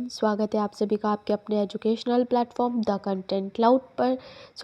Everyone, स्वागत है आप सभी का आपके अपने educational platform the content cloud पर।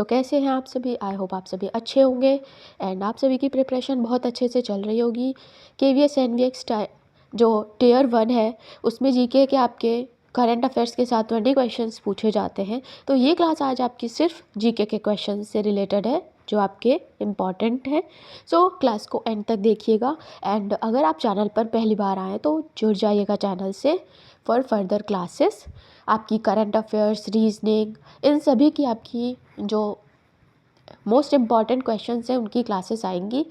कैसे हैं आप सभी? आई होप आप सभी अच्छे होंगे एंड आप सभी की प्रिपरेशन बहुत अच्छे से चल रही होगी। KVS NVX जो टियर 1 है उसमें जीके के आपके करंट अफेयर्स के साथ 20 क्वेश्चंस पूछे जाते हैं। तो ये क्लास आज आपकी सिर्फ जीके के क्वेश्चन से रिलेटेड है जो आपके इम्पॉर्टेंट हैं। क्लास को एंड तक देखिएगा एंड अगर आप चैनल पर पहली बार आएँ तो जुड़ जाइएगा चैनल से फॉर फर्दर क्लासेस। आपकी करंट अफेयर्स, रीजनिंग, इन सभी की आपकी जो मोस्ट इम्पॉर्टेंट क्वेश्चंस हैं उनकी क्लासेस आएंगी।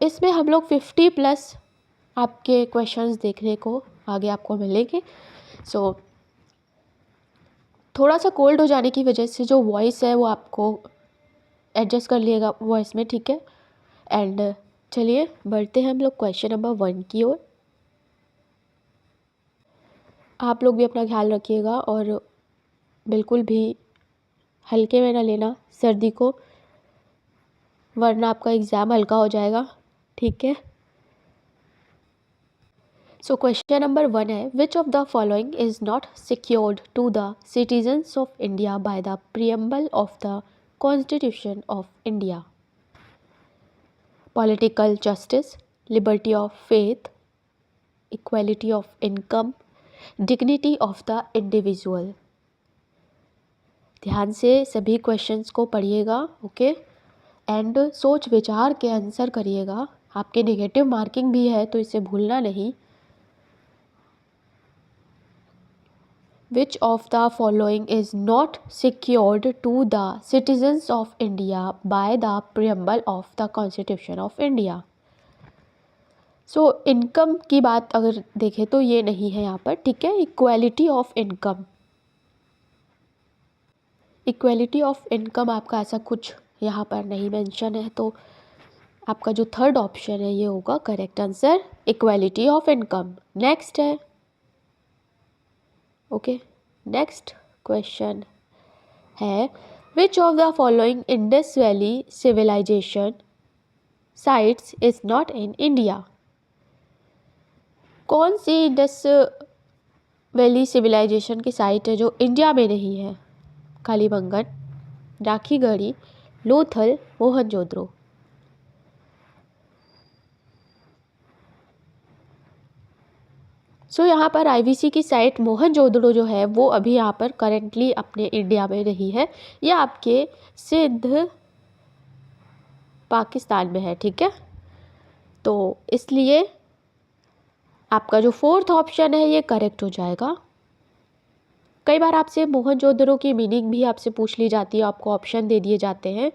इसमें हम लोग 50+ आपके क्वेश्चंस देखने को आगे आपको मिलेंगे। थोड़ा सा कोल्ड हो जाने की वजह से जो वॉइस है वो आपको एडजस्ट कर लिएगा वॉइस में, ठीक है। एंड चलिए बढ़ते हैं हम लोग क्वेश्चन नंबर 1 की ओर। आप लोग भी अपना ख्याल रखिएगा और बिल्कुल भी हल्के में ना लेना सर्दी को, वरना आपका एग्ज़ाम हल्का हो जाएगा, ठीक है। क्वेश्चन नंबर 1 है, which of the following is not secured to the citizens of India by the preamble of the constitution of India? Political justice, liberty of faith, equality of income, dignity of the individual. ध्यान से सभी questions को पढ़िएगा, okay, and सोच विचार के answer करिएगा। आपके नेगेटिव मार्किंग भी है तो इसे भूलना नहीं। Which of the following is not secured to the citizens of India by the preamble of the constitution of India? Income की बात अगर देखें तो ये नहीं है यहाँ पर, ठीक है। Equality of income, equality of income आपका ऐसा कुछ यहाँ पर नहीं मेंशन है, तो आपका जो थर्ड ऑप्शन है ये होगा correct answer, equality of income. Next है, ओके, नेक्स्ट क्वेश्चन है, which of the following Indus valley civilization sites is not in India? कौन सी इंडस वैली सिविलाइजेशन की साइट है जो इंडिया में नहीं है? कालीबंगन, राखीगढ़ी, लोथल, मोहनजोदड़ो। यहाँ पर IVC की साइट मोहनजोदड़ो जो है वो अभी यहाँ पर करेंटली अपने इंडिया में नहीं है, ये आपके सिंध पाकिस्तान में है, ठीक है। तो इसलिए आपका जो फोर्थ ऑप्शन है ये करेक्ट हो जाएगा। कई बार आपसे मोहनजोदड़ो की मीनिंग भी आपसे पूछ ली जाती है, आपको ऑप्शन दे दिए जाते हैं।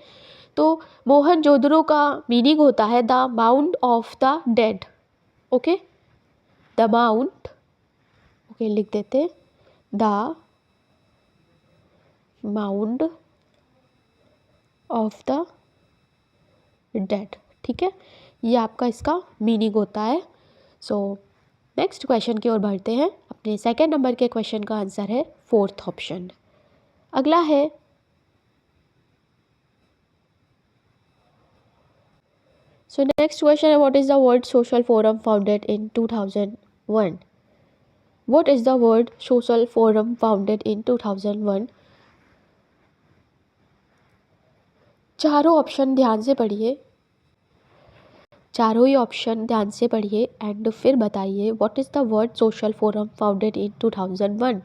तो मोहनजोदड़ो का मीनिंग होता है the mount of the dead, okay, the mount, okay, लिख देते, the mount of the dead, ठीक है, ये आपका इसका मीनिंग होता है। नेक्स्ट क्वेश्चन की ओर बढ़ते हैं। अपने सेकंड नंबर के क्वेश्चन का आंसर है फोर्थ ऑप्शन। अगला है, नेक्स्ट क्वेश्चन है, what is the world social forum founded in 2001? What is the world social forum founded in 2001? चारों ऑप्शन ध्यान से पढ़िए, चारों ही ऑप्शन ध्यान से पढ़िए एंड फिर बताइए what is the world social forum founded in 2001?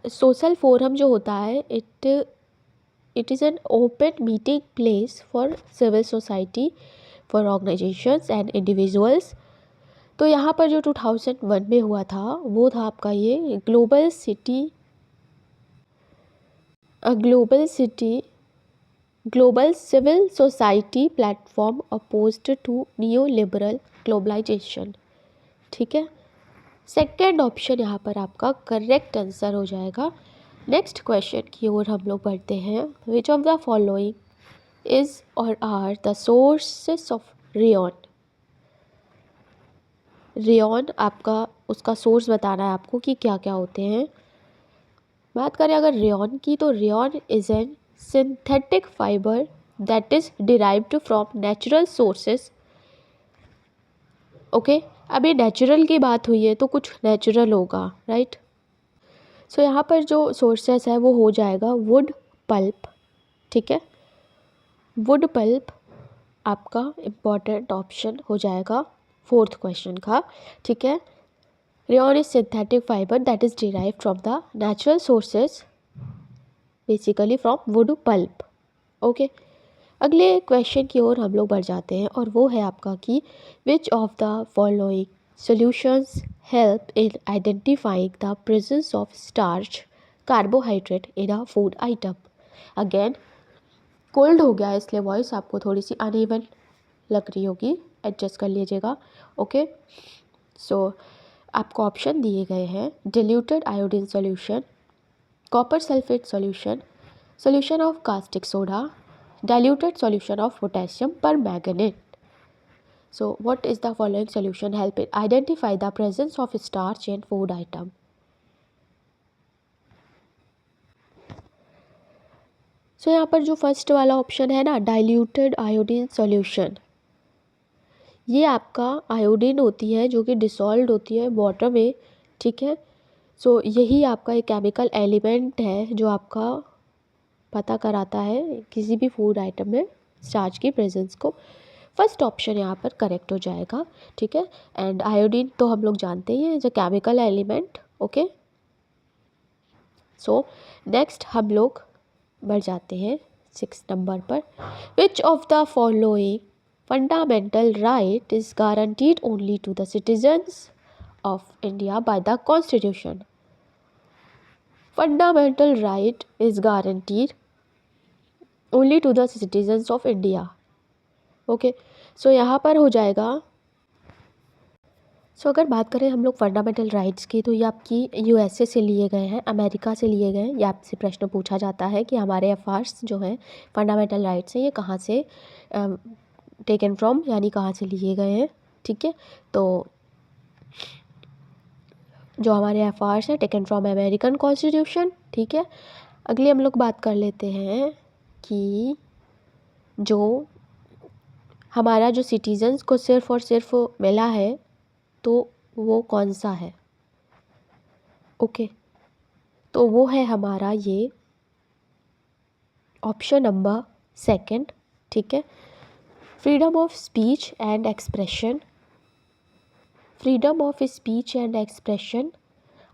Social forum जो होता है, it is an open meeting place for civil society, for organisations and individuals. तो यहाँ पर जो 2001 में हुआ था वो था आपका ये global civil society platform opposed to neo liberal globalisation, ठीक है। सेकेंड ऑप्शन यहाँ पर आपका करेक्ट आंसर हो जाएगा। नेक्स्ट क्वेश्चन की ओर हम लोग बढ़ते हैं। Which of the following is और are the sources of rayon? Rayon आपका उसका सोर्स बताना है आपको कि क्या क्या होते हैं। बात करें अगर रेयॉन की, तो rayon is an synthetic fibre that is derived from natural sources. Okay, अभी नेचुरल की बात हुई है तो कुछ नेचुरल होगा, राइट। सो यहाँ पर जो सोर्सेस है वो हो जाएगा वुड पल्प, ठीक है। वुड पल्प आपका इम्पॉर्टेंट ऑप्शन हो जाएगा फोर्थ क्वेश्चन का, ठीक है। Rayon is synthetic fibre that is derived from the natural sources, basically from wood pulp. Okay, अगले क्वेश्चन की ओर हम लोग बढ़ जाते हैं और वो है आपका कि which of the following solutions help in identifying the presence of starch carbohydrate in a food item. Again cold हो गया है इसलिए वॉइस आपको थोड़ी सी अनइवन लग रही होगी, एडजस्ट कर लीजिएगा। ओके, सो आपको ऑप्शन दिए गए हैं diluted iodine solution, copper sulphate solution, solution of caustic soda, diluted solution of potassium permanganate. So what is the following solution help it identify the presence of starch in food item? So यहाँ पर जो first वाला option है ना, diluted iodine solution, ये आपका iodine होती है जो कि डिसॉल्व होती है वाटर में, ठीक है। सो यही आपका एक केमिकल एलिमेंट है जो आपका पता कराता है किसी भी फूड आइटम में स्टार्च की प्रेजेंस को। फर्स्ट ऑप्शन यहाँ पर करेक्ट हो जाएगा, ठीक है। एंड आयोडीन तो हम लोग जानते ही हैं as a chemical element. Okay, so next हम लोग बढ़ जाते हैं 6 नंबर पर। Which of the following fundamental right is guaranteed only to the citizens of India by the constitution. Fundamental right is guaranteed only to the citizens of India. Okay, so यहाँ पर हो जाएगा। सो अगर बात करें हम लोग फंडामेंटल राइट्स की, तो ये आपकी यूएसए से लिए गए हैं, अमेरिका से लिए गए हैं। ये आपसे प्रश्न पूछा जाता है कि हमारे एफआर्स जो हैं फंडामेंटल राइट्स हैं ये कहाँ से टेकन फ्रॉम, यानी कहाँ से लिए गए हैं, ठीक है। तो जो हमारे एफआर्स हैं टेकन फ्रॉम अमेरिकन कॉन्स्टिट्यूशन, ठीक है। अगली हम लोग बात कर लेते हैं कि जो हमारा जो सिटीजन्स को सिर्फ़ और सिर्फ मिला है तो वो कौन सा है। ओके, तो वो है हमारा ये ऑप्शन नंबर सेकंड, ठीक है। Freedom of speech and expression, freedom of speech and expression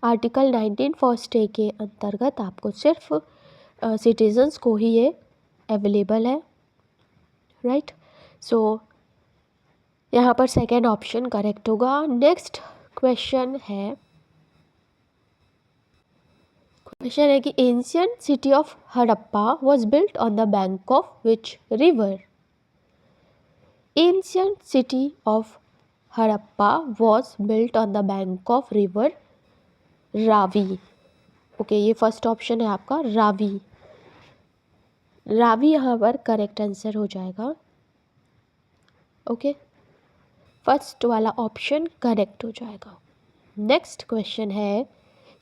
article 19 first A के अंतर्गत आपको सिर्फ सिटीजन्स को ही ये अवेलेबल है, राइट। सो यहाँ पर सेकेंड ऑप्शन करेक्ट होगा। नेक्स्ट क्वेश्चन है कि ancient city of Harappa was built on the bank of which river. Ancient city of Harappa was built on the bank of river Ravi. Okay, ये फर्स्ट ऑप्शन है आपका रावी। रावी यहाँ पर करेक्ट आंसर हो जाएगा। ओके, फर्स्ट वाला ऑप्शन करेक्ट हो जाएगा। नेक्स्ट क्वेश्चन है,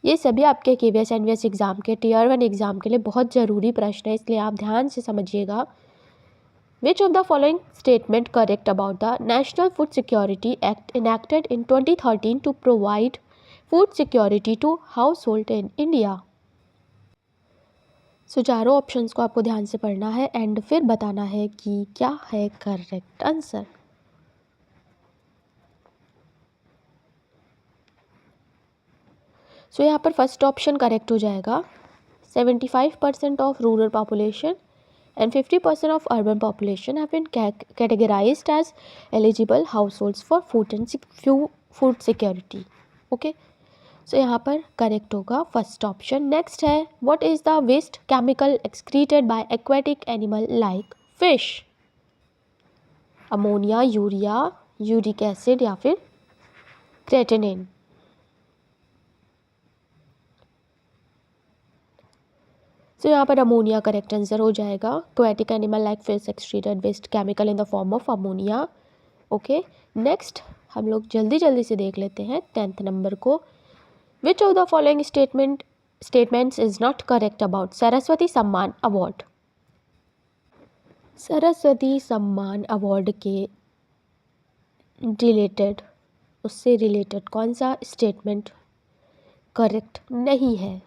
ये सभी आपके केवीएस एनवीएस एग्ज़ाम के टियर 1 एग्ज़ाम के लिए बहुत ज़रूरी प्रश्न है, इसलिए आप ध्यान से समझिएगा। Which of the following statement correct about the National Food Security Act enacted in 2013 to provide food security to household in India. So चारों ऑप्शंस को आपको ध्यान से पढ़ना है एंड फिर बताना है कि क्या है करेक्ट आंसर। सो यहाँ पर फर्स्ट ऑप्शन करेक्ट हो जाएगा। 75% of rural population and 50% of urban population have been categorized as eligible households for food security. Okay, so यहाँ पर करेक्ट होगा फर्स्ट ऑप्शन। नेक्स्ट है, what is the waste chemical excreted by aquatic animal like fish. Ammonia, urea, uric acid या फिर creatinine. तो यहाँ पर ammonia correct answer हो जाएगा। Aquatic animal like fish excreted waste chemical in the form of ammonia. Okay, next हम लोग जल्दी जल्दी से देख लेते हैं 10th नंबर को। विच of the following statement statements is not correct about Saraswati Samman Award. Saraswati सम्मान अवार्ड के रिलेटेड, उससे रिलेटेड कौन सा स्टेटमेंट करेक्ट नहीं है?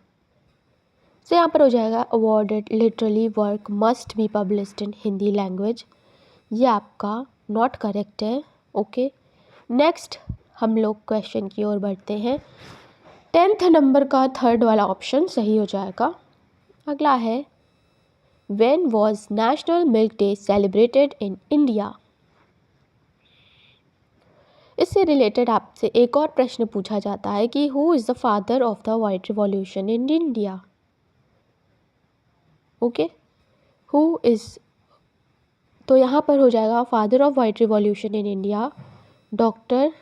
तो यहाँ पर हो जाएगा awarded literally work must be published in Hindi language, ये आपका नॉट करेक्ट है। ओके, नेक्स्ट हम लोग क्वेश्चन की ओर बढ़ते हैं। 10th नंबर का थर्ड वाला ऑप्शन सही हो जाएगा। अगला है when was national milk day celebrated in India. इससे रिलेटेड आपसे एक और प्रश्न पूछा जाता है कि who is the father of the white revolution in India. Okay, who is, तो यहाँ पर हो जाएगा father of white revolution in India doctor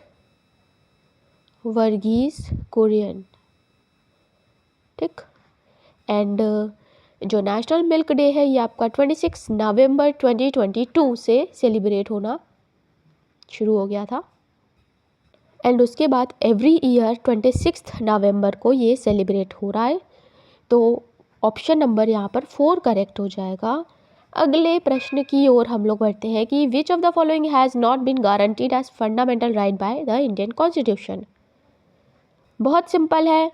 Verghese Kurien. ठीक, एंड जो नेशनल मिल्क डे है ये आपका 26 नवंबर 2022 से सेलिब्रेट होना शुरू हो गया था, एंड उसके बाद एवरी ईयर 26 नवंबर को ये सेलिब्रेट हो रहा है। तो ऑप्शन नंबर यहाँ पर 4 करेक्ट हो जाएगा। अगले प्रश्न की ओर हम लोग बढ़ते हैं कि which of the following has not been guaranteed as fundamental right by the Indian constitution. बहुत सिंपल है,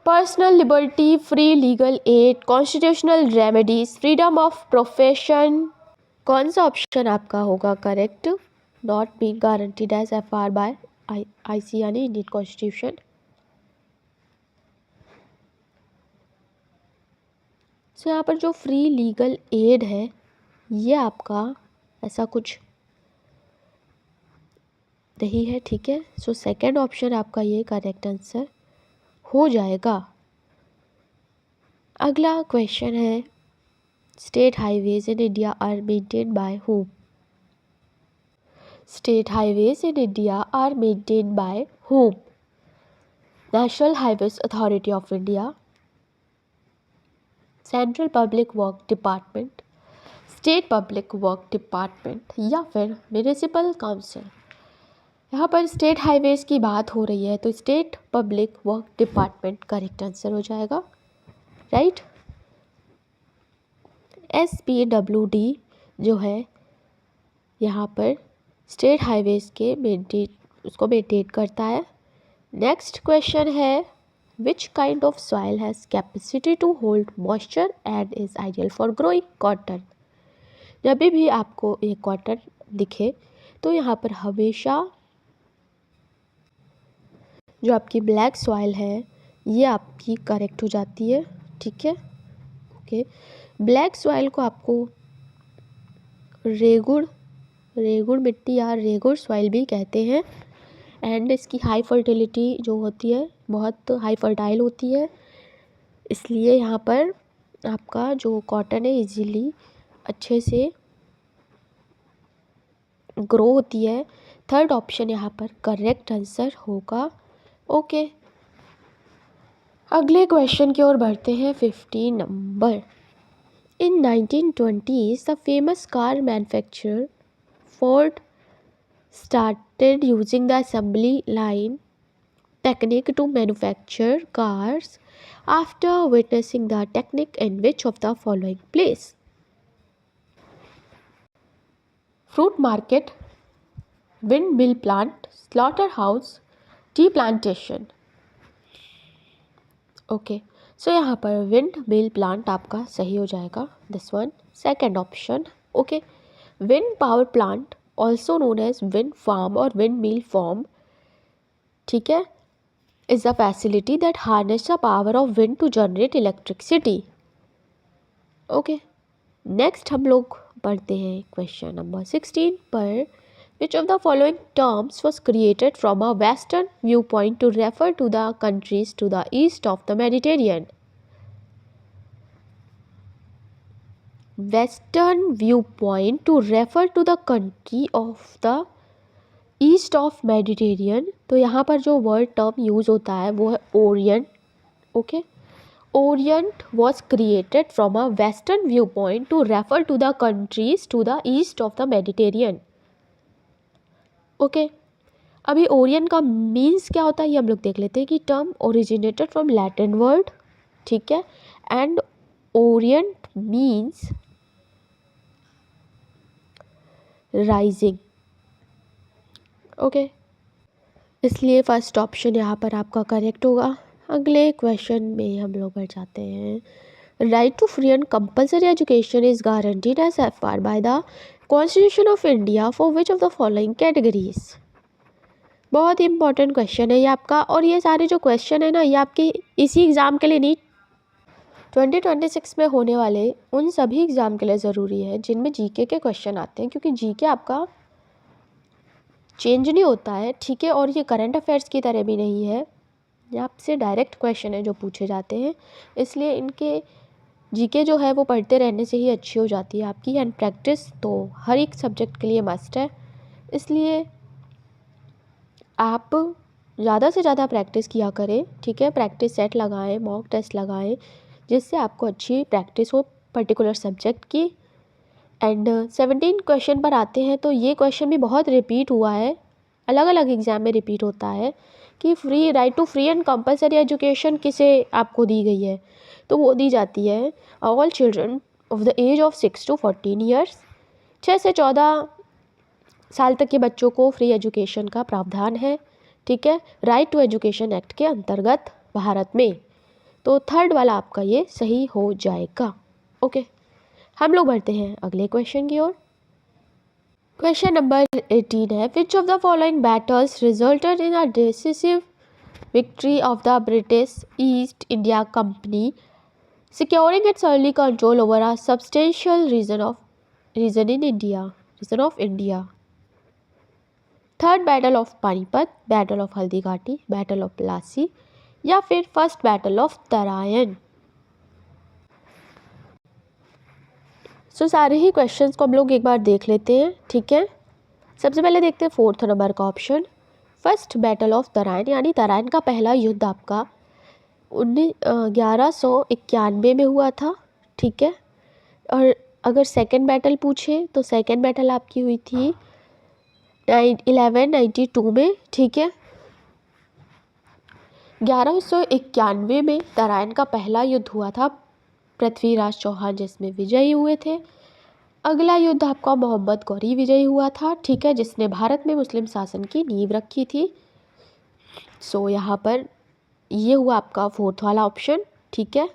personal liberty, free legal aid, constitutional remedies, freedom of profession. कौन सा ऑप्शन आपका होगा correct? Not being guaranteed as FR by IC यानी Indian constitution. तो यहाँ पर जो फ्री लीगल एड है ये आपका ऐसा कुछ नहीं है, ठीक है। सो सेकंड ऑप्शन आपका ये करेक्ट आंसर हो जाएगा। अगला क्वेश्चन है state highways in India are maintain by whom? State highways in India are maintained by whom? National Highways Authority of India, Central Public Work Department, State Public Work Department या फिर municipal council. यहाँ पर state highways की बात हो रही है तो state public work department correct answer हो जाएगा, राइट। SPWD जो है यहाँ पर स्टेट हाईवेज के उसको मेंटेन करता है। नेक्स्ट क्वेश्चन है which kind of soil has capacity to hold moisture and is ideal for growing cotton. जब भी आपको एक कॉटन दिखे तो यहाँ पर हमेशा जो आपकी ब्लैक सॉइल है ये आपकी करेक्ट हो जाती है, ठीक है। ओके, ब्लैक सॉइल को आपको रेगुड़ मिट्टी या रेगुड़ सॉइल भी कहते हैं, एंड इसकी हाई फर्टिलिटी जो होती है बहुत हाई फर्टाइल होती है, इसलिए यहाँ पर आपका जो कॉटन है इजीली अच्छे से ग्रो होती है। थर्ड ऑप्शन यहाँ पर करेक्ट आंसर होगा। ओके, अगले क्वेश्चन की ओर बढ़ते हैं। 15 number. In 1920s the famous car manufacturer Ford started using the assembly line technique to manufacture cars after witnessing the technique in which of the following place? Fruit market, windmill plant, slaughterhouse, tea plantation. Okay, so यहाँ पर windmill plant आपका सही हो जाएगा, this one second option. Okay, wind power plant also known as wind farm और windmill form, ठीक है, is a facility that harness the power of wind to generate electricity. Okay, next हम लोग पढ़ते हैं क्वेश्चन नंबर 16 पर। Which of the following terms was created from a Western viewpoint to refer to the countries to the east of the Mediterranean? Western viewpoint to refer to the country of the east of Mediterranean, तो यहाँ पर जो word term use होता है वो है Orient. Okay, Orient was created from a Western viewpoint to refer to the countries to the east of the Mediterranean. Okay, अभी Orion का मीन्स क्या होता है ये हम लोग देख लेते हैं कि term originated from Latin word, ठीक है, and Orient means rising, okay, इसलिए फर्स्ट ऑप्शन यहाँ पर आपका करेक्ट होगा। अगले क्वेश्चन में हम लोग बढ़ जाते हैं। Right to free and compulsory education is guaranteed as एफर by the constitution of India for which of the following categories. बहुत ही इंपॉर्टेंट क्वेश्चन है ये आपका, और ये सारे जो क्वेश्चन है ना ये आपके इसी एग्ज़ाम के लिए नहीं 2026 में होने वाले उन सभी एग्ज़ाम के लिए ज़रूरी है जिनमें जीके के क्वेश्चन आते हैं, क्योंकि जीके आपका चेंज नहीं होता है, ठीक है, और ये करंट अफेयर्स की तरह भी नहीं है, ये आपसे डायरेक्ट क्वेश्चन है जो पूछे जाते हैं, इसलिए इनके जीके जो है वो पढ़ते रहने से ही अच्छी हो जाती है आपकी, एंड प्रैक्टिस तो हर एक सब्जेक्ट के लिए मस्ट है, इसलिए आप ज़्यादा से ज़्यादा प्रैक्टिस किया करें, ठीक है, प्रैक्टिस सेट लगाएं, मॉक टेस्ट लगाएं, जिससे आपको अच्छी प्रैक्टिस हो पर्टिकुलर सब्जेक्ट की। एंड 17 क्वेश्चन पर आते हैं, तो ये क्वेश्चन भी बहुत रिपीट हुआ है, अलग अलग एग्ज़ाम में रिपीट होता है कि free right to free and compulsory education किसे आपको दी गई है, तो वो दी जाती है all children of the age of 6 to 14 years, 6 से 14 साल तक के बच्चों को फ्री एजुकेशन का प्रावधान है, ठीक है, राइट टू एजुकेशन एक्ट के अंतर्गत भारत में, तो थर्ड वाला आपका ये सही हो जाएगा, ओके। हम लोग बढ़ते हैं अगले क्वेश्चन की ओर। क्वेश्चन नंबर 18 है, which of the following battles resulted in a decisive victory of the British East India company securing its early control over a substantial region of India. Third battle of Panipat, battle of Haldighati, battle of Plassey, या फिर first battle of Tarain. सो सारे ही questions को हम लोग एक बार देख लेते हैं, ठीक है। सबसे पहले देखते हैं फोर्थ नंबर का option, first battle of Tarain, यानी तराइन का पहला युद्ध आपका 1191 में हुआ था, ठीक है, और अगर सेकेंड बैटल पूछे तो सेकेंड बैटल आपकी हुई थी 1192 में, ठीक है। 1191 में तराइन का पहला युद्ध हुआ था पृथ्वीराज चौहान जिसमें विजयी हुए थे। अगला युद्ध आपका मोहम्मद गौरी विजयी हुआ था, ठीक है, जिसने भारत में मुस्लिम शासन की नींव रखी थी। सो यहाँ पर ये हुआ आपका फोर्थ वाला ऑप्शन, ठीक है,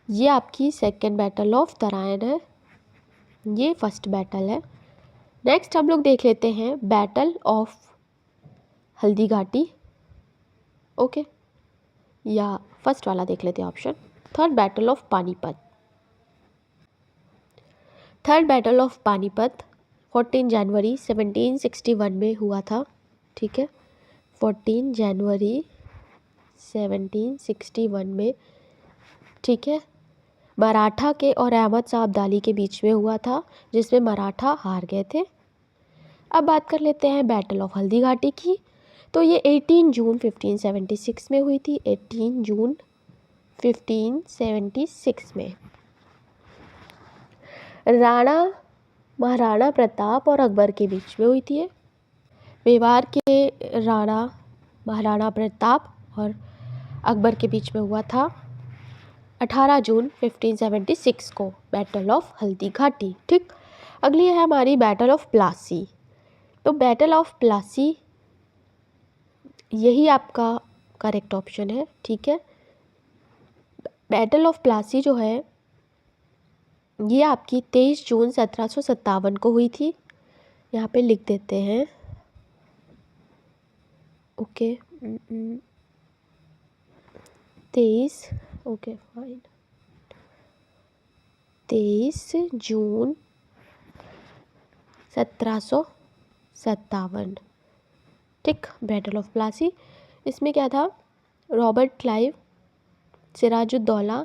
ये आपकी सेकेंड बैटल ऑफ तराइन है, ये फर्स्ट बैटल है। नेक्स्ट हम लोग देख लेते हैं बैटल ऑफ हल्दीघाटी, ओके, या फर्स्ट वाला देख लेते हैं option, third battle of Panipat. Third battle of Panipat 14 जनवरी 1761 में हुआ था, ठीक है, 14 जनवरी 1761 में, ठीक है, मराठा के और अहमद शाह अब्दाली के बीच में हुआ था, जिसमें मराठा हार गए थे। अब बात कर लेते हैं बैटल ऑफ हल्दीघाटी की, तो ये 18 जून 1576 में हुई थी, 18 जून 1576 में। राणा महाराणा प्रताप और अकबर के बीच में हुई थी ये। मेवाड़ के राणा महाराणा प्रताप और अकबर के बीच में हुआ था 18 जून 1576 को, बैटल ऑफ हल्दीघाटी, ठीक। अगली है हमारी बैटल ऑफ प्लासी, तो बैटल ऑफ प्लासी यही आपका करेक्ट ऑप्शन है, ठीक है। बैटल ऑफ प्लासी जो है ये आपकी 23 जून 1757 को हुई थी, यहाँ पे लिख देते हैं, ओके, 23, ओके फाइन, 23 जून 1757, ठीक, बैटल ऑफ प्लासी। इसमें क्या था, रॉबर्ट क्लाइव, सिराजुद्दौला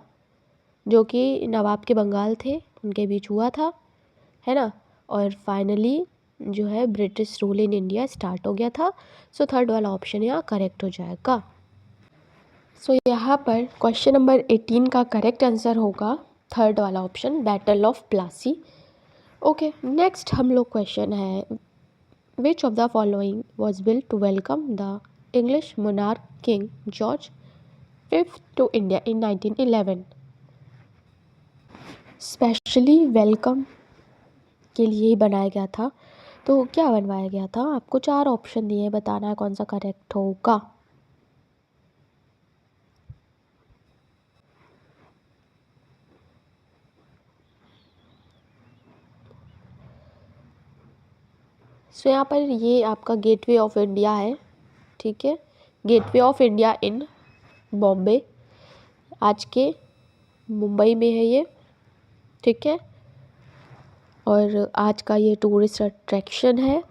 जो कि नवाब के बंगाल थे उनके बीच हुआ था, है ना, और फाइनली जो है British rule in India start हो गया था। सो थर्ड वाला ऑप्शन यहाँ करेक्ट हो जाएगा। सो यहाँ पर क्वेश्चन नंबर 18 का करेक्ट आंसर होगा थर्ड वाला option, battle of Plassey, okay. Next हम लोग क्वेश्चन है Which of the following was built to welcome the English monarch King George V to India in 1911? Specially welcome के लिए ही बनाया गया था। तो क्या बनवाया गया था? आपको 4 ऑप्शन दिए, बताना है कौन सा करेक्ट होगा। सो यहाँ पर ये आपका गेटवे ऑफ इंडिया है, ठीक है। Gateway of India in Bombay, आज के मुंबई में है ये, ठीक है। और आज का ये टूरिस्ट अट्रैक्शन है।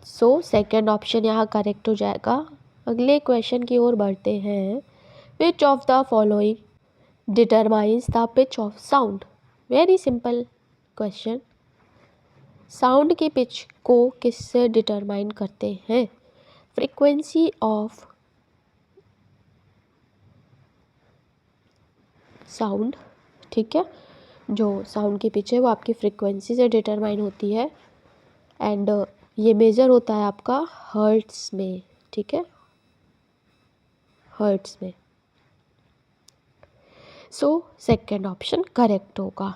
सो सेकंड ऑप्शन यहाँ करेक्ट हो जाएगा। अगले क्वेश्चन की ओर बढ़ते हैं। Which of the following determines the pitch of sound? Very simple question. Sound की पिच को किससे डिटरमाइन करते हैं? फ्रीक्वेंसी ऑफ साउंड, ठीक है। जो साउंड की पिच है वो आपकी फ्रीक्वेंसी से डिटरमाइन होती है एंड ये मेजर होता है आपका हर्ट्स में, ठीक है, हर्ट्स में। सो सेकंड ऑप्शन करेक्ट होगा।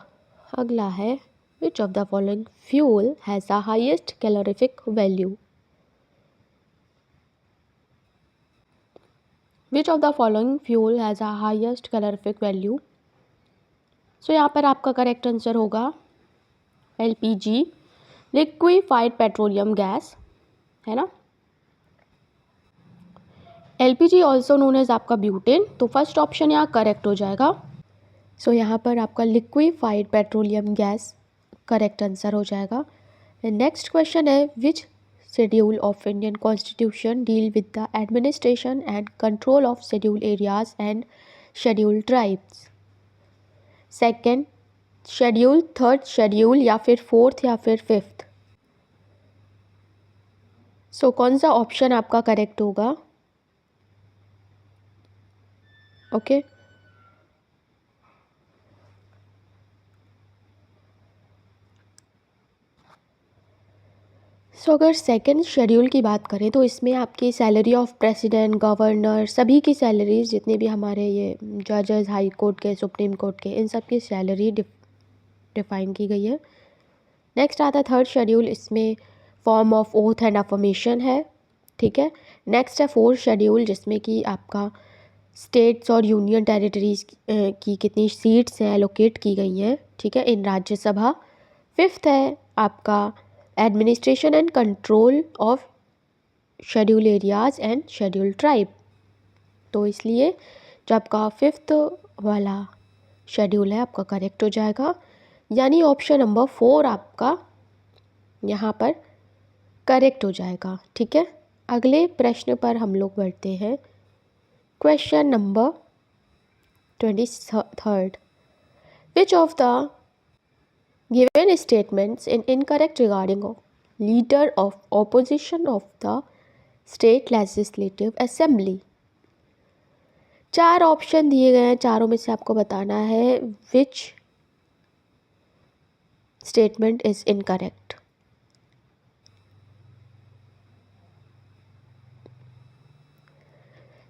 अगला है which of the following fuel has the highest calorific value? Which of the following fuel has the highest calorific value? So यहाँ पर आपका करेक्ट आंसर होगा LPG, लिक्विफाइड पेट्रोलियम गैस, है ना। LPG also known as आपका butane. तो first option यहाँ correct हो जाएगा। सो यहाँ पर आपका liquefied petroleum gas correct answer हो जाएगा। नेक्स्ट क्वेश्चन है which schedule of Indian constitution deal with the administration and control of schedule areas and schedule tribes? Second schedule, third schedule, या फिर फोर्थ, या फिर फिफ्थ? सो कौन सा ऑप्शन आपका करेक्ट होगा? ओके सो अगर सेकंड शेड्यूल की बात करें तो इसमें आपकी सैलरी ऑफ प्रेसिडेंट, गवर्नर, सभी की सैलरीज, जितने भी हमारे ये जजेस हाई कोर्ट के, सुप्रीम कोर्ट के, इन सब की सैलरी डिफाइन की गई है। नेक्स्ट आता है थर्ड शेड्यूल, इसमें form of oath and affirmation है, ठीक है। नेक्स्ट है फोर्थ शेड्यूल जिसमें कि आपका स्टेट्स और यूनियन टेरिटरीज की कितनी सीट्स हैं एलोकेट की गई हैं, ठीक है, इन राज्यसभा। फिफ्थ है आपका administration and control of schedule areas and schedule tribe. तो इसलिए जो आपका फिफ्थ वाला शेड्यूल है आपका करेक्ट हो जाएगा, यानी ऑप्शन नंबर 4 आपका यहाँ पर करेक्ट हो जाएगा, ठीक है। अगले प्रश्न पर हम लोग बढ़ते हैं। Question number 23rd। Which of the given statements in incorrect regarding of leader of opposition of the state legislative assembly? 4 option दिए गए हैं, चारों में से आपको बताना है which statement is incorrect।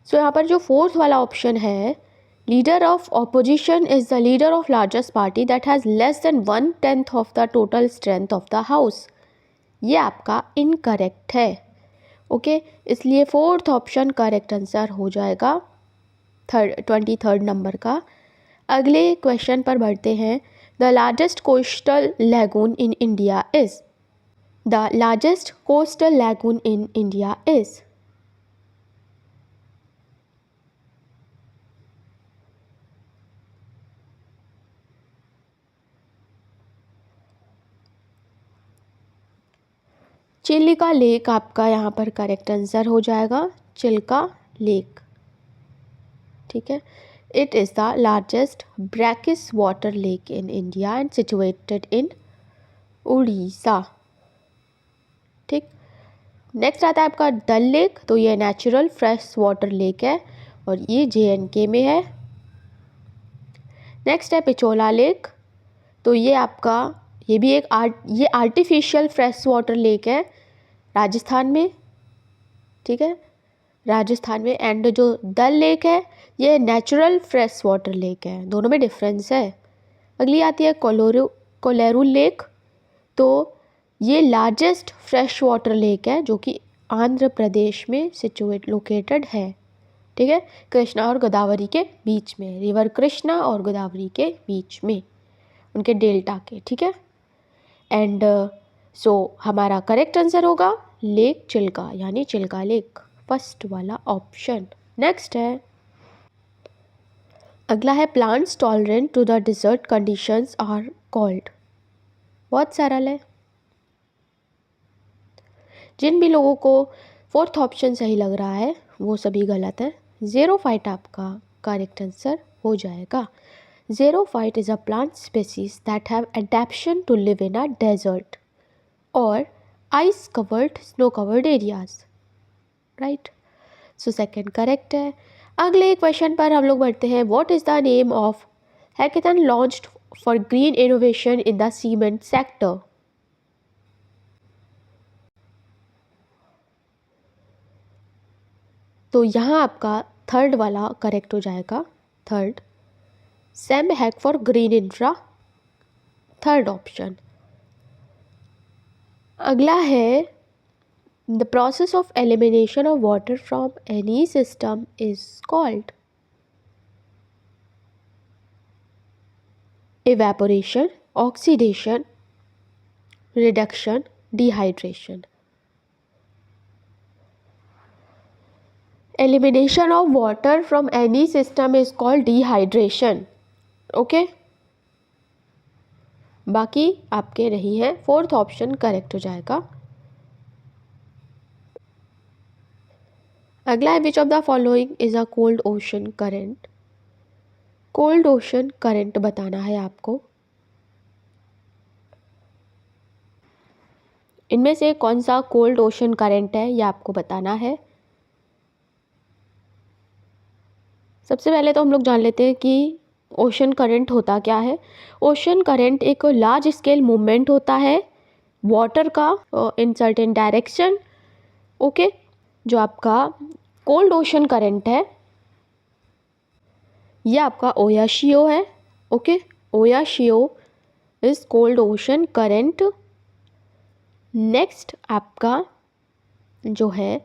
सो यहाँ पर जो फोर्थ वाला ऑप्शन है, leader of opposition is the leader of largest party that has less than 1/10 of the total strength of the house, ये आपका इनकरेक्ट है, ओके। इसलिए फोर्थ ऑप्शन करेक्ट आंसर हो जाएगा 23rd नंबर का। अगले क्वेश्चन पर बढ़ते हैं। The largest coastal lagoon in India is? The largest coastal lagoon in India is? Chilika lake आपका यहाँ पर करेक्ट आंसर हो जाएगा, चिल्का लेक, ठीक है। It is the largest brackish water lake in India and situated in Orissa, ठीक। नेक्स्ट आता है आपका डल लेक। तो ये नेचुरल फ्रेश वाटर लेक है और ये JNK में है। नेक्स्ट है पिचोला लेक। तो ये आपका ये भी एक ये आर्टिफिशियल फ्रेश वाटर लेक है राजस्थान में, ठीक है, राजस्थान में। एंड जो डल लेक है ये नेचुरल फ्रेश वाटर लेक है, दोनों में डिफरेंस है। अगली आती है कोलेरू लेक। तो ये लार्जेस्ट फ्रेश वाटर लेक है जो कि आंध्र प्रदेश में लोकेटेड है, ठीक है, कृष्णा और गोदावरी के बीच में, रिवर कृष्णा और गोदावरी के बीच में, उनके डेल्टा के, ठीक है। एंड सो हमारा करेक्ट आंसर होगा लेक चिल्का, यानी चिल्का लेक, फर्स्ट वाला ऑप्शन। नेक्स्ट है, अगला है plants tolerant to the desert conditions are called. बहुत सरल है। जिन भी लोगों को फोर्थ ऑप्शन सही लग रहा है वो सभी गलत है। ज़ेरोफाइट आपका करेक्ट आंसर हो जाएगा। Xerophyte is a plant species that have adaptation to live in a desert और ice covered snow covered areas, right. So second correct है। अगले क्वेश्चन पर हम लोग बढ़ते हैं। What is the name of hackathon launched for green innovation in the cement sector. तो यहाँ आपका थर्ड वाला करेक्ट हो जाएगा, third, same hack for green infra, third option. अगला है the process of elimination of water from any system is called evaporation, oxidation, reduction, dehydration. Elimination of water from any system is called dehydration. Okay? बाकी आपके नहीं है, fourth option correct हो जाएगा। अगला है which of the following is a cold ocean current. Cold ocean current बताना है आपको। इनमें से कौन सा कोल्ड ओशन करंट है ये आपको बताना है। सबसे पहले तो हम लोग जान लेते हैं कि ओशन करंट होता क्या है। ओशन करंट एक लार्ज स्केल मूवमेंट होता है वाटर का इन सर्टेन डायरेक्शन, ओके। जो आपका कोल्ड ओशन करंट है ये आपका ओयाशियो है, okay. Oyashio is cold ocean current. Next आपका जो है,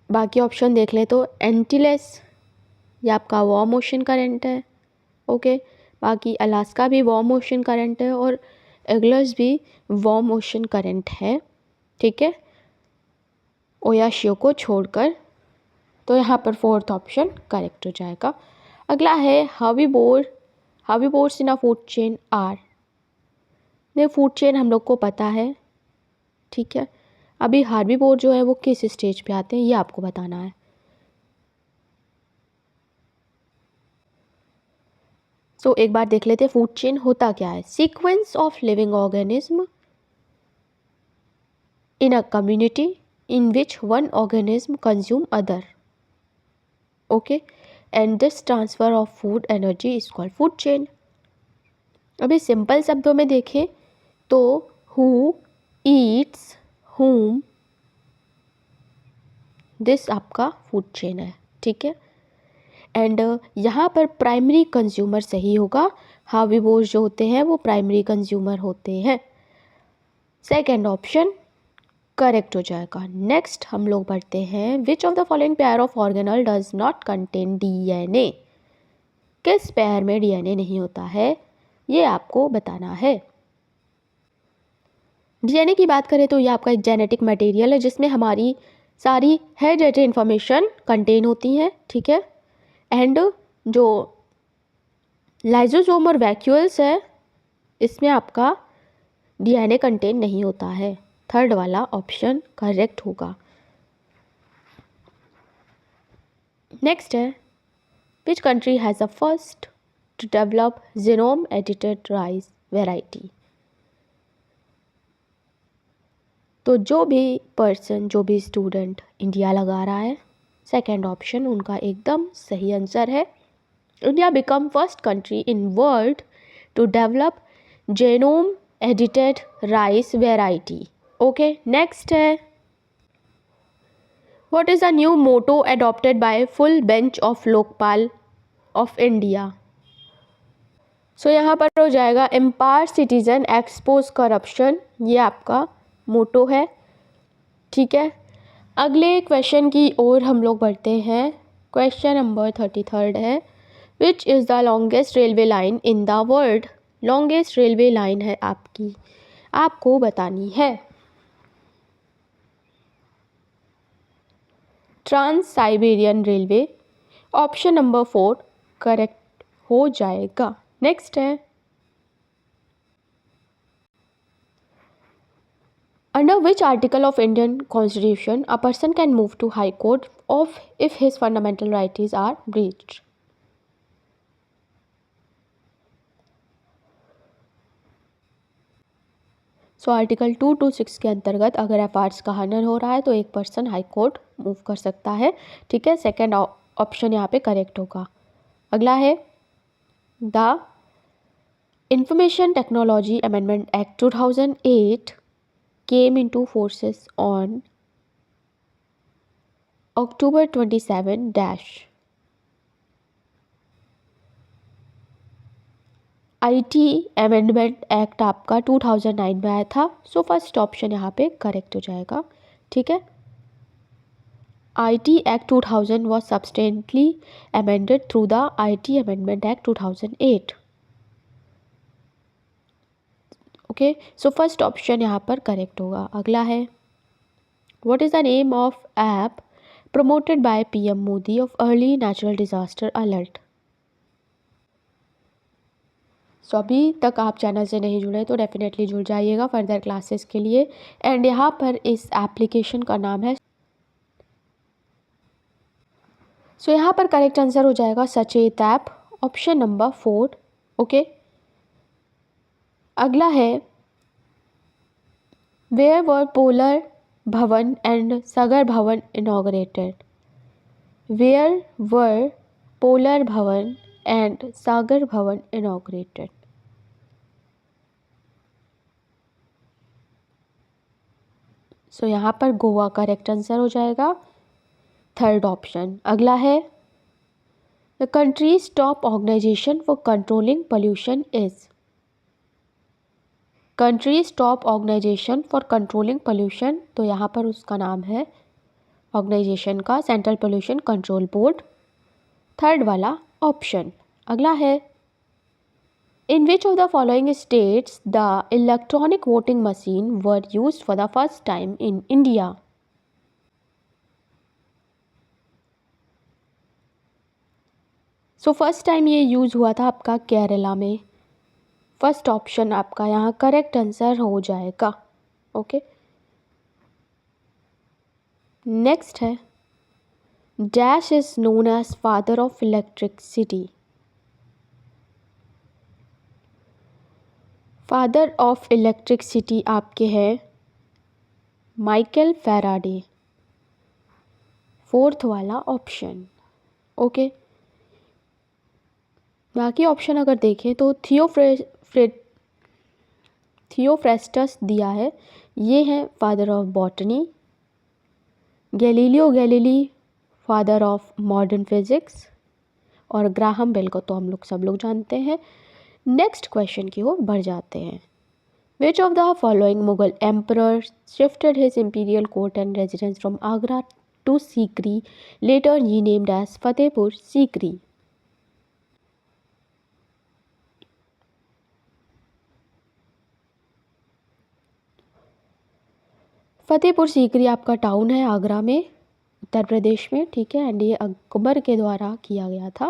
बाकी ऑप्शन देख ले तो एंटीलेस ये आपका वार्म ओशन करंट है, ओके। बाकी अलास्का भी वार्म ओशन करंट है और एग्लर्स भी वार्म ओशन करंट है, ठीक है, ओयाशियो को छोड़कर। तो यहाँ पर फोर्थ ऑप्शन करेक्ट हो जाएगा। अगला है herbivores in a food chain are. ये फूड चेन हम लोग को पता है, ठीक है। अभी हार्बीवोर जो है वो किस स्टेज पे आते हैं ये आपको बताना है। सो एक बार देख लेते हैं फूड चेन होता क्या है। Sequence of living organism in a community in which one organism consume other, okay, and this transfer of food energy is called food chain. अभी सिंपल शब्दों में देखें तो हु ईट्स हुम, दिस आपका फूड चेन है, ठीक है। एंड यहाँ पर प्राइमरी कंज्यूमर सही होगा। हार्बीवोर्स जो होते हैं वो प्राइमरी कंज्यूमर होते हैं। सेकेंड ऑप्शन करेक्ट हो जाएगा। नेक्स्ट हम लोग बढ़ते हैं। Which of the following pair of organelle does not contain DNA. किस पेयर में डीएनए नहीं होता है ये आपको बताना है। डीएनए की बात करें तो ये आपका एक जेनेटिक मटेरियल है जिसमें हमारी सारी हेरिडिटरी इंफॉर्मेशन कंटेन होती हैं, ठीक है। एंड जो लाइजोसोम और वैक्यूल्स है इसमें आपका डीएनए कंटेन नहीं होता है। थर्ड वाला ऑप्शन करेक्ट होगा। नेक्स्ट है which country has a first to develop genome edited rice variety. तो जो भी पर्सन, जो भी स्टूडेंट इंडिया लगा रहा है, सेकेंड ऑप्शन उनका एकदम सही आंसर है। India become first country in world to develop genome edited rice variety. Okay, next है what is the new motto adopted by full bench of Lokpal of India. So यहाँ पर हो जाएगा एम्पायर सिटीजन एक्सपोज करप्शन, ये आपका मोटो है। ठीक है, अगले क्वेश्चन की ओर हम लोग बढ़ते हैं। क्वेश्चन नंबर 33 है which is the longest railway line in the world. Longest railway line है आपकी, आपको बतानी है। Trans Siberian railway, option number 4 correct हो जाएगा। नेक्स्ट है under which article of Indian constitution a person can move to high court of if his fundamental rights are breached. So article 226 के अंतर्गत अगर एफआईआर का हनन हो रहा है तो एक पर्सन हाई कोर्ट मूव कर सकता है। ठीक है, सेकेंड ऑप्शन यहाँ पे करेक्ट होगा। अगला है the information technology amendment act 2008 came into forces on October 27 dash। IT amendment act आपका 2009 में आया था। सो फर्स्ट ऑप्शन यहाँ पे करेक्ट हो जाएगा। ठीक है, IT act 2000 was substantially amended through the IT Amendment Act 2008। Okay, so first option यहाँ पर करेक्ट होगा। अगला है what is the name of app promoted by PM Modi of early natural disaster alert. So अभी तक आप चैनल से नहीं जुड़े तो डेफिनेटली जुड़ जाइएगा फर्दर क्लासेस के लिए। एंड यहाँ पर इस एप्लीकेशन का नाम है सो यहाँ पर करेक्ट आंसर हो जाएगा सचेत ऐप, ऑप्शन नंबर 4। ओके, अगला है वेयर वर पोलर भवन एंड सागर भवन इनॉग्रेटेड। वेयर वर पोलर भवन एंड सागर भवन इनॉग्रेटेड। सो यहाँ पर गोवा करेक्ट आंसर हो जाएगा, थर्ड ऑप्शन। अगला है the countries top organisation for controlling pollution is. Countries top organisation for controlling pollution, तो यहाँ पर उसका नाम है ऑर्गेनाइजेशन का Central Pollution Control Board, third वाला ऑप्शन। अगला है in which of the following states the electronic voting machine were used for the first time in India. So first time ये यूज़ हुआ था आपका केरला में। फर्स्ट ऑप्शन आपका यहाँ करेक्ट आंसर हो जाएगा। ओके, नेक्स्ट है dash is known as father of electricity. Father of electricity आपके हैं माइकल फैराडे, फोर्थ वाला ऑप्शन। ओके, बाकी ऑप्शन अगर देखें तो थियोफ्रेस्टस दिया है, ये है father of botany. Galileo Galilei father of modern physics, और ग्राहम बेल को तो हम लोग सब लोग जानते हैं। नेक्स्ट क्वेश्चन की ओर बढ़ जाते हैं। Which of the following Mughal emperor shifted his imperial court and residence from Agra to Sikri, later renamed as Fatehpur Sikri. Fatehpur Sikri आपका टाउन है आगरा में, उत्तर प्रदेश में। ठीक है, एंड ये अकबर के द्वारा किया गया था।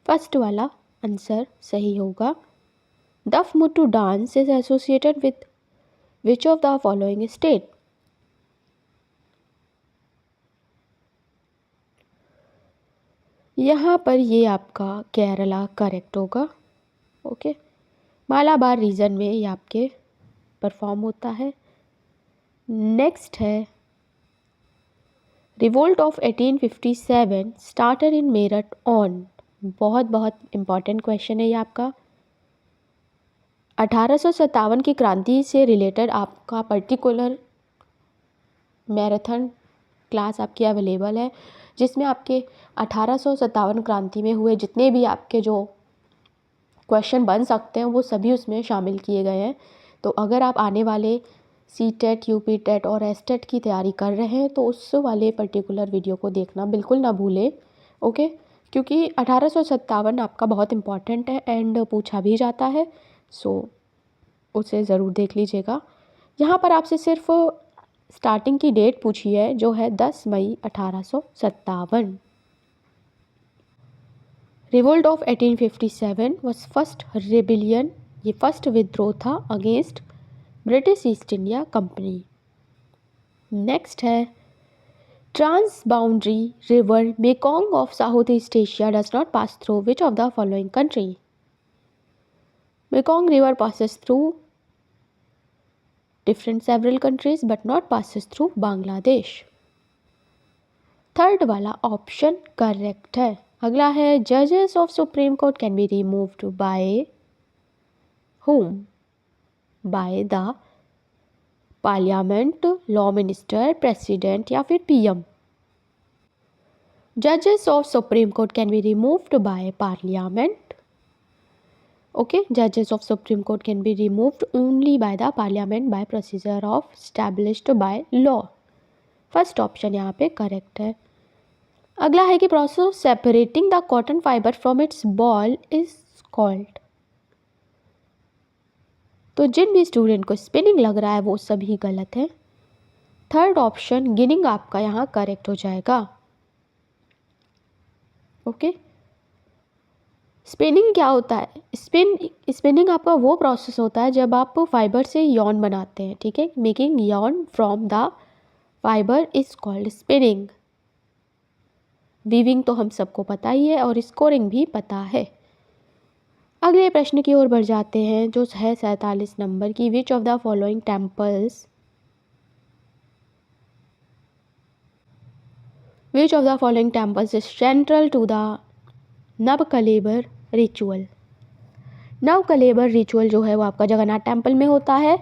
फर्स्ट वाला आंसर सही होगा। Duff Muttu dance is associated with which of the following state. यहाँ पर ये आपका केरला करेक्ट होगा। ओके, मालाबार रीजन में ये आपके परफॉर्म होता है। नेक्स्ट है revolt of 1857 started in Meerut on. बहुत बहुत इम्पॉर्टेंट क्वेश्चन है ये आपका। 1857 की क्रांति से रिलेटेड आपका पर्टिकुलर मैराथन क्लास आपकी अवेलेबल है, जिसमें आपके 1857 क्रांति में हुए जितने भी आपके जो क्वेश्चन बन सकते हैं वो सभी उसमें शामिल किए गए हैं। तो अगर आप आने वाले CTET, UP-TET और STET की तैयारी कर रहे हैं तो उस वाले पर्टिकुलर वीडियो को देखना बिल्कुल ना भूलें, ओके। क्योंकि 1857 आपका बहुत इम्पॉर्टेंट है एंड पूछा भी जाता है, सो उसे ज़रूर देख लीजिएगा। यहाँ पर आपसे सिर्फ स्टार्टिंग की डेट पूछी है जो है 10 मई 1857। Revolt of 1857 was first rebellion, ये फर्स्ट विद्रोह था against British East India Company. Next है trans boundary river Mekong of South East Asia does not pass through which of the following country. Mekong river passes through different several countries but not passes through Bangladesh. Third वाला option correct है। अगला है जजेस of Supreme Court can be removed by whom, by the parliament, law minister, president या फिर PM। जजेस of Supreme Court can be removed by parliament, okay, judges of supreme court can be removed only by the parliament by procedure of established by law। First option यहाँ पे correct है। अगला है कि process of separating the cotton fibre from its ball is called. तो जिन भी student को spinning लग रहा है वो सभी गलत है। थर्ड ऑप्शन गिनिंग आपका यहाँ करेक्ट हो जाएगा, ओके। स्पिनिंग क्या होता है? स्पिनिंग आपका वो प्रोसेस होता है जब आप फाइबर से यॉन बनाते हैं, ठीक है। Making Yon from the fibre is called spinning. Weaving तो हम सबको पता ही है और स्कोरिंग भी पता है। अगले प्रश्न की ओर बढ़ जाते हैं जो है 47 नंबर की। Which of the following temples, which of the following temples is central to the Nabakalebara ritual. Nabakalebara ritual जो है वो आपका जगन्नाथ टेम्पल में होता है।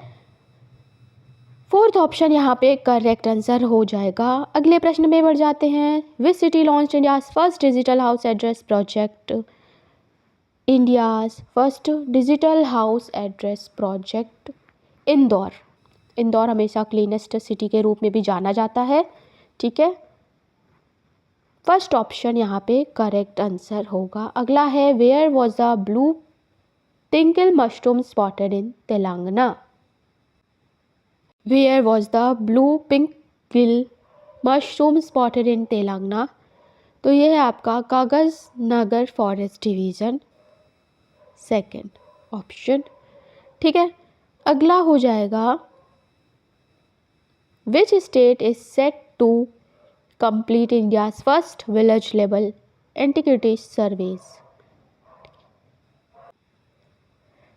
फोर्थ ऑप्शन यहाँ पे करेक्ट आंसर हो जाएगा। अगले प्रश्न में बढ़ जाते हैं। Which city launch India's first digital house address project. India's first digital house address project Indore. Indore हमेशा क्लीनेस्ट सिटी के रूप में भी जाना जाता है, ठीक है। फर्स्ट ऑप्शन यहाँ पे करेक्ट आंसर होगा। अगला है where was the blue pinkgill mushroom spotted in Telangana. Where was the blue pinkgill mushroom spotted in Telangana. तो ये है आपका Kagaznagar forest division, second option, ठीक है। अगला हो जाएगा which state is set to complete India's first village level antiquity surveys.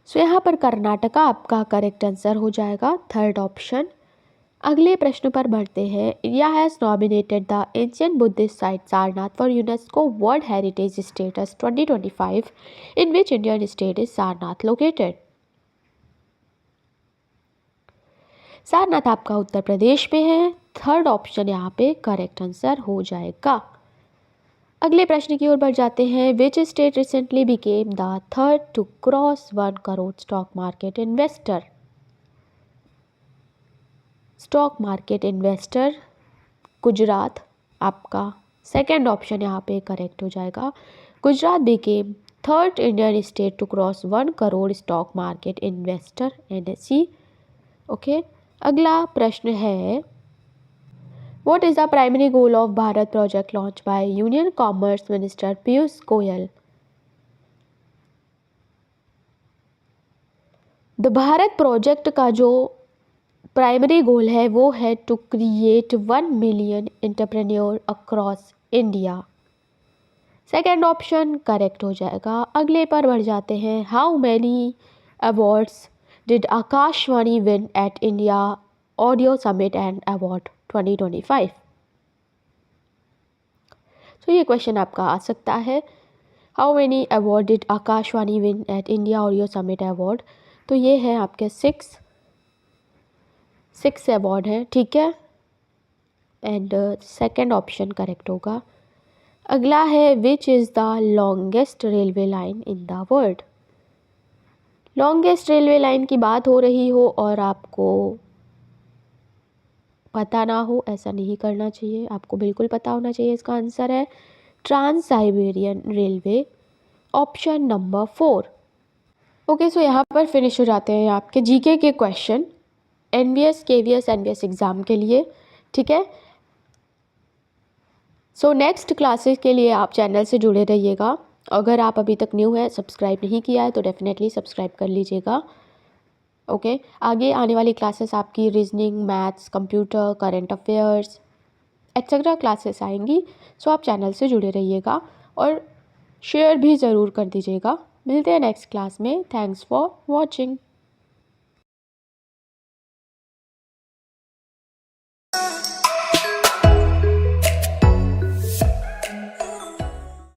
So यहाँ पर कर्नाटका आपका करेक्ट आंसर हो जाएगा, थर्ड ऑप्शन। अगले प्रश्न पर बढ़ते हैं। India has nominated the ancient Buddhist site Sarnath for UNESCO world heritage status 2025 in which Indian state is Sarnath located. Sarnath आपका उत्तर प्रदेश में है, थर्ड ऑप्शन यहाँ पे करेक्ट आंसर हो जाएगा। अगले प्रश्न की ओर बढ़ जाते हैं। Which state recently became the third to cross 1 crore stock market investor. Stock market investor Gujarat आपका सेकेंड ऑप्शन यहाँ पे करेक्ट हो जाएगा। Gujarat became third Indian state to cross 1 crore stock market investor NSE, okay. अगला प्रश्न है What is the primary goal of Bharat project launched by Union Commerce Minister Piyush Goyal? The Bharat project का जो primary goal है वो है to create 1 million entrepreneur across India. Second option correct हो जाएगा। अगले पर बढ़ जाते हैं। How many awards did Akashvani win at India audio summit and award 2025। तो ये क्वेश्चन आपका आ सकता है। How many award did Akashvani win at India audio summit award तो ये है आपके 6 अवार्ड है, ठीक है। एंड सेकंड ऑप्शन करेक्ट होगा। अगला है which is the longest railway line in the world. Longest railway line की बात हो रही हो और आपको पता ना हो, ऐसा नहीं करना चाहिए, आपको बिल्कुल पता होना चाहिए। इसका आंसर है trans Siberian railway, option number 4। Okay, so यहाँ पर फिनिश हो जाते हैं आपके जीके के question NVS, KVS, NVS exam के लिए, ठीक है। सो नेक्स्ट क्लासेस के लिए आप चैनल से जुड़े रहिएगा। अगर आप अभी तक न्यू है, सब्सक्राइब नहीं किया है तो डेफिनेटली सब्सक्राइब कर लीजिएगा। ओके, आगे आने वाली क्लासेस आपकी reasoning, maths, computer, current affairs etcetera classes आएंगी। सो आप चैनल से जुड़े रहिएगा और शेयर भी ज़रूर कर दीजिएगा। मिलते हैं नेक्स्ट क्लास में। Thanks for watching.